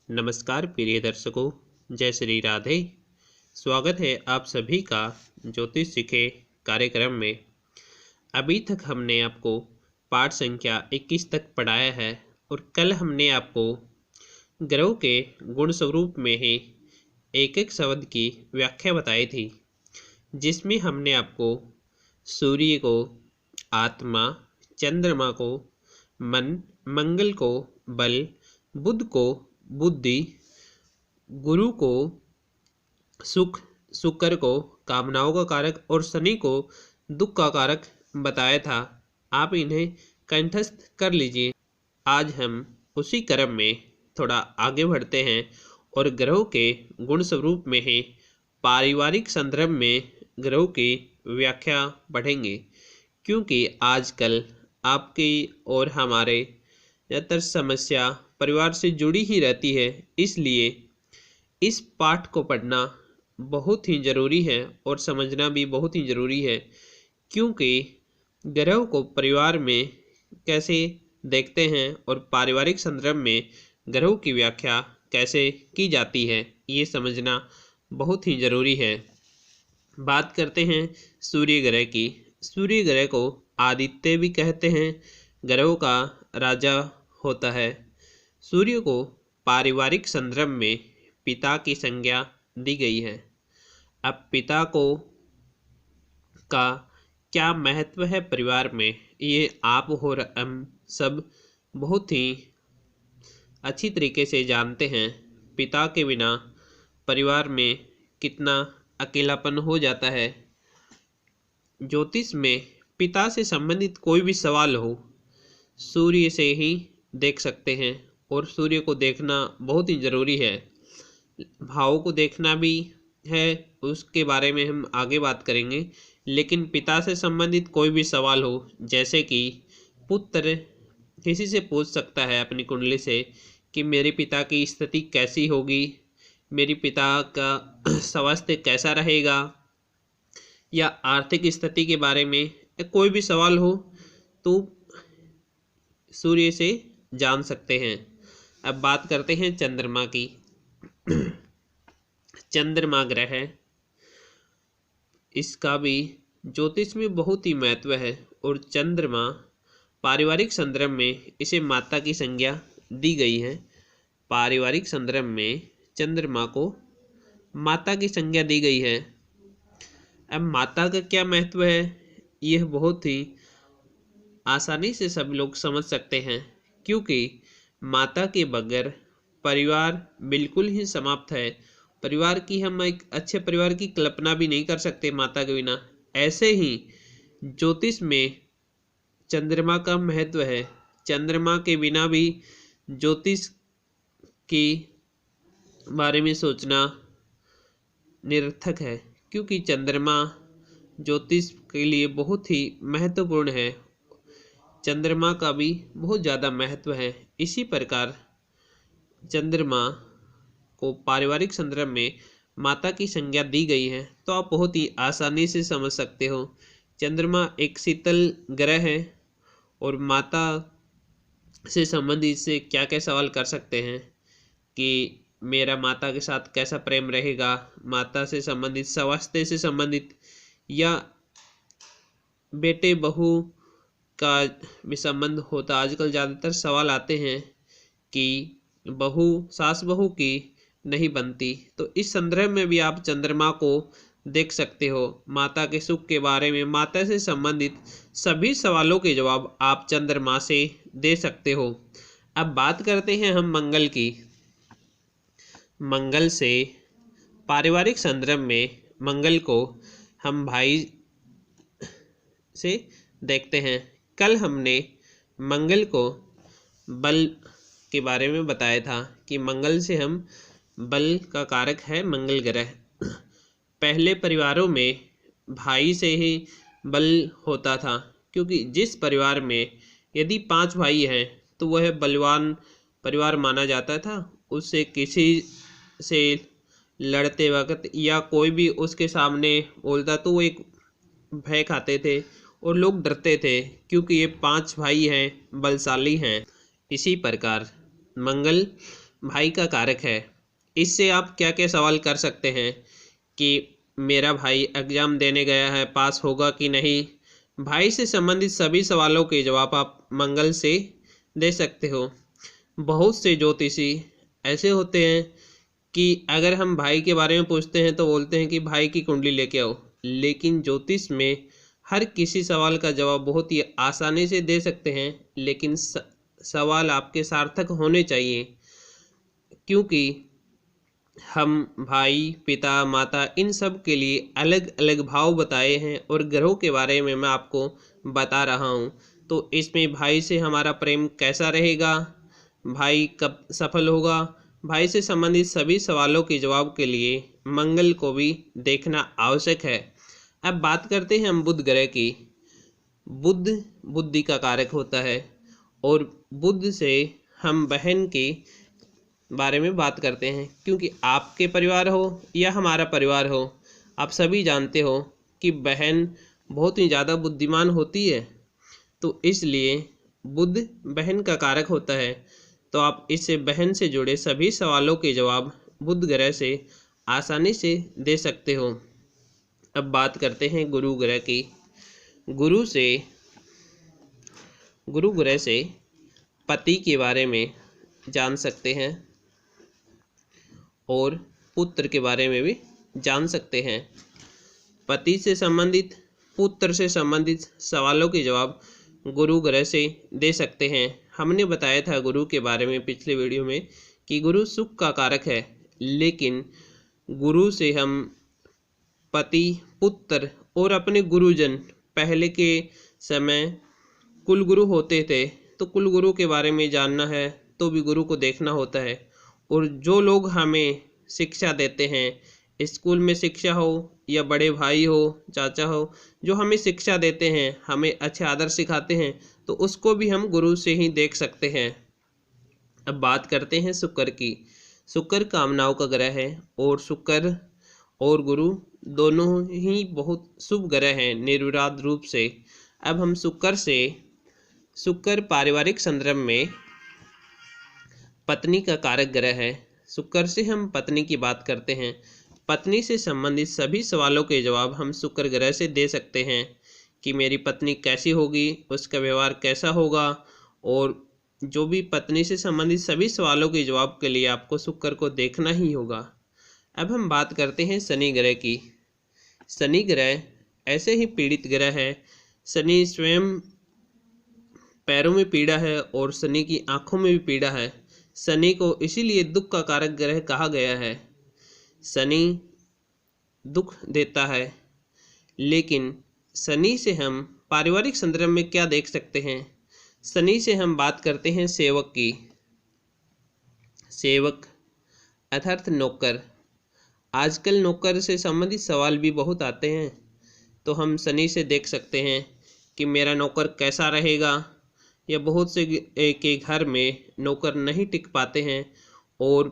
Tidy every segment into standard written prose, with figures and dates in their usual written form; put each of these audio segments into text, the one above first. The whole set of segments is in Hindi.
नमस्कार प्रिय दर्शकों, जय श्री राधे। स्वागत है आप सभी का ज्योतिष सीखे कार्यक्रम में। अभी तक हमने आपको पाठ संख्या 21 तक पढ़ाया है और कल हमने आपको ग्रहों के गुण स्वरूप में ही एक एक शब्द की व्याख्या बताई थी, जिसमें हमने आपको सूर्य को आत्मा, चंद्रमा को मन, मंगल को बल, बुध को बुद्धि, गुरु को सुख, शुक्र को कामनाओं का कारक और शनि को दुख का कारक बताया था। आप इन्हें कंठस्थ कर लीजिए। आज हम उसी क्रम में थोड़ा आगे बढ़ते हैं और ग्रहों के गुण स्वरूप में ही पारिवारिक संदर्भ में ग्रहों की व्याख्या पढ़ेंगे, क्योंकि आजकल आपकी और हमारे ज़्यादातर समस्या परिवार से जुड़ी ही रहती है। इसलिए इस पाठ को पढ़ना बहुत ही ज़रूरी है और समझना भी बहुत ही ज़रूरी है, क्योंकि ग्रहों को परिवार में कैसे देखते हैं और पारिवारिक संदर्भ में ग्रहों की व्याख्या कैसे की जाती है, ये समझना बहुत ही ज़रूरी है। बात करते हैं सूर्य ग्रह की। सूर्य ग्रह को आदित्य भी कहते हैं, ग्रहों का राजा होता है। सूर्य को पारिवारिक संदर्भ में पिता की संज्ञा दी गई है। अब पिता को का क्या महत्व है परिवार में, ये आप और हम सब बहुत ही अच्छी तरीके से जानते हैं। पिता के बिना परिवार में कितना अकेलापन हो जाता है। ज्योतिष में पिता से संबंधित कोई भी सवाल हो, सूर्य से ही देख सकते हैं और सूर्य को देखना बहुत ही ज़रूरी है। भावों को देखना भी है, उसके बारे में हम आगे बात करेंगे। लेकिन पिता से संबंधित कोई भी सवाल हो, जैसे कि पुत्र किसी से पूछ सकता है अपनी कुंडली से कि मेरे पिता की स्थिति कैसी होगी, मेरे पिता का स्वास्थ्य कैसा रहेगा, या आर्थिक स्थिति के बारे में कोई भी सवाल हो तो सूर्य से जान सकते हैं। अब बात करते हैं चंद्रमा की। चंद्रमा ग्रह है, इसका भी ज्योतिष में बहुत ही महत्व है और चंद्रमा पारिवारिक संदर्भ में इसे माता की संज्ञा दी गई है। पारिवारिक संदर्भ में चंद्रमा को माता की संज्ञा दी गई है। अब माता का क्या महत्व है, यह बहुत ही आसानी से सब लोग समझ सकते हैं, क्योंकि माता के बगैर परिवार बिल्कुल ही समाप्त है। परिवार की हम एक अच्छे परिवार की कल्पना भी नहीं कर सकते माता के बिना। ऐसे ही ज्योतिष में चंद्रमा का महत्व है। चंद्रमा के बिना भी ज्योतिष के बारे में सोचना निरर्थक है, क्योंकि चंद्रमा ज्योतिष के लिए बहुत ही महत्वपूर्ण है। चंद्रमा का भी बहुत ज़्यादा महत्व है। इसी प्रकार चंद्रमा को पारिवारिक संदर्भ में माता की संज्ञा दी गई है, तो आप बहुत ही आसानी से समझ सकते हो। चंद्रमा एक शीतल ग्रह है और माता से संबंधित से क्या क्या सवाल कर सकते हैं कि मेरा माता के साथ कैसा प्रेम रहेगा, माता से संबंधित, स्वास्थ्य से संबंधित, या बेटे बहू का भी संबंध होता। आजकल ज़्यादातर सवाल आते हैं कि बहू सास बहू की नहीं बनती, तो इस संदर्भ में भी आप चंद्रमा को देख सकते हो। माता के सुख के बारे में, माता से संबंधित सभी सवालों के जवाब आप चंद्रमा से दे सकते हो। अब बात करते हैं हम मंगल की। मंगल से पारिवारिक संदर्भ में मंगल को हम भाई से देखते हैं। कल हमने मंगल को बल के बारे में बताया था कि मंगल से हम बल का कारक है मंगल ग्रह। पहले परिवारों में भाई से ही बल होता था, क्योंकि जिस परिवार में यदि 5 भाई हैं तो वह बलवान परिवार माना जाता था। उससे किसी से लड़ते वक्त या कोई भी उसके सामने बोलता तो वो एक भय खाते थे और लोग डरते थे, क्योंकि ये 5 भाई हैं, बलशाली हैं। इसी प्रकार मंगल भाई का कारक है। इससे आप क्या क्या सवाल कर सकते हैं कि मेरा भाई एग्ज़ाम देने गया है, पास होगा कि नहीं। भाई से संबंधित सभी सवालों के जवाब आप मंगल से दे सकते हो। बहुत से ज्योतिषी ऐसे होते हैं कि अगर हम भाई के बारे में पूछते हैं तो बोलते हैं कि भाई की कुंडली लेके आओ, लेकिन ज्योतिष में हर किसी सवाल का जवाब बहुत ही आसानी से दे सकते हैं, लेकिन सवाल आपके सार्थक होने चाहिए, क्योंकि हम भाई, पिता, माता इन सब के लिए अलग अलग भाव बताए हैं और ग्रहों के बारे में मैं आपको बता रहा हूँ। तो इसमें भाई से हमारा प्रेम कैसा रहेगा, भाई कब सफल होगा, भाई से संबंधित सभी सवालों के जवाब के लिए मंगल को भी देखना आवश्यक है। अब बात करते हैं हम बुध ग्रह की। बुध बुद्धि का कारक होता है और बुध से हम बहन के बारे में बात करते हैं, क्योंकि आपके परिवार हो या हमारा परिवार हो, आप सभी जानते हो कि बहन बहुत ही ज़्यादा बुद्धिमान होती है। तो इसलिए बुध बहन का कारक होता है। तो आप इससे बहन से जुड़े सभी सवालों के जवाब बुध ग्रह से आसानी से दे सकते हो। अब बात करते हैं गुरु ग्रह की। गुरु ग्रह से पति के बारे में जान सकते हैं और पुत्र के बारे में भी जान सकते हैं। पति से संबंधित, पुत्र से संबंधित सवालों के जवाब गुरु ग्रह से दे सकते हैं। हमने बताया था गुरु के बारे में पिछले वीडियो में कि गुरु सुख का कारक है, लेकिन गुरु से हम पति, पुत्र और अपने गुरुजन, पहले के समय कुलगुरु होते थे, तो कुलगुरु के बारे में जानना है तो भी गुरु को देखना होता है। और जो लोग हमें शिक्षा देते हैं, स्कूल में शिक्षा हो या बड़े भाई हो, चाचा हो, जो हमें शिक्षा देते हैं, हमें अच्छे आदर सिखाते हैं, तो उसको भी हम गुरु से ही देख सकते हैं। अब बात करते हैं शुक्र की। शुक्र कामनाओं का ग्रह है और शुक्र और गुरु दोनों ही बहुत शुभ ग्रह हैं निर्विवाद रूप से। अब हम शुक्र पारिवारिक संदर्भ में पत्नी का कारक ग्रह है। शुक्र से हम पत्नी की बात करते हैं। पत्नी से संबंधित सभी सवालों के जवाब हम शुक्र ग्रह से दे सकते हैं कि मेरी पत्नी कैसी होगी, उसका व्यवहार कैसा होगा, और जो भी पत्नी से संबंधित सभी सवालों के जवाब के लिए आपको शुक्र को देखना ही होगा। अब हम बात करते हैं शनि ग्रह की। शनि ग्रह ऐसे ही पीड़ित ग्रह है। शनि स्वयं पैरों में पीड़ा है और शनि की आंखों में भी पीड़ा है। शनि को इसीलिए दुख का कारक ग्रह कहा गया है। शनि दुख देता है, लेकिन शनि से हम पारिवारिक संदर्भ में क्या देख सकते हैं। शनि से हम बात करते हैं सेवक की। सेवक अर्थात नौकर। आजकल नौकर से संबंधित सवाल भी बहुत आते हैं, तो हम शनि से देख सकते हैं कि मेरा नौकर कैसा रहेगा। या बहुत से के घर में नौकर नहीं टिक पाते हैं और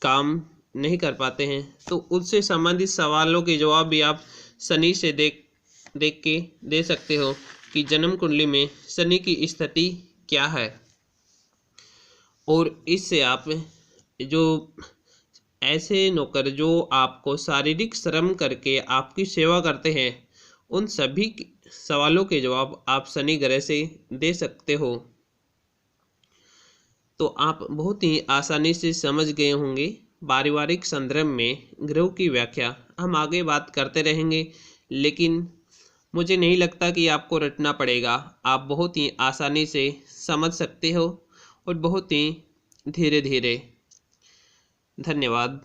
काम नहीं कर पाते हैं, तो उससे संबंधित सवालों के जवाब भी आप शनि से देख के दे सकते हो कि जन्म कुंडली में शनि की स्थिति क्या है। और इससे आप जो ऐसे नौकर जो आपको शारीरिक श्रम करके आपकी सेवा करते हैं, उन सभी सवालों के जवाब आप शनि ग्रह से दे सकते हो। तो आप बहुत ही आसानी से समझ गए होंगे पारिवारिक संदर्भ में ग्रहों की व्याख्या। हम आगे बात करते रहेंगे, लेकिन मुझे नहीं लगता कि आपको रटना पड़ेगा। आप बहुत ही आसानी से समझ सकते हो और बहुत ही धीरे धीरे। धन्यवाद।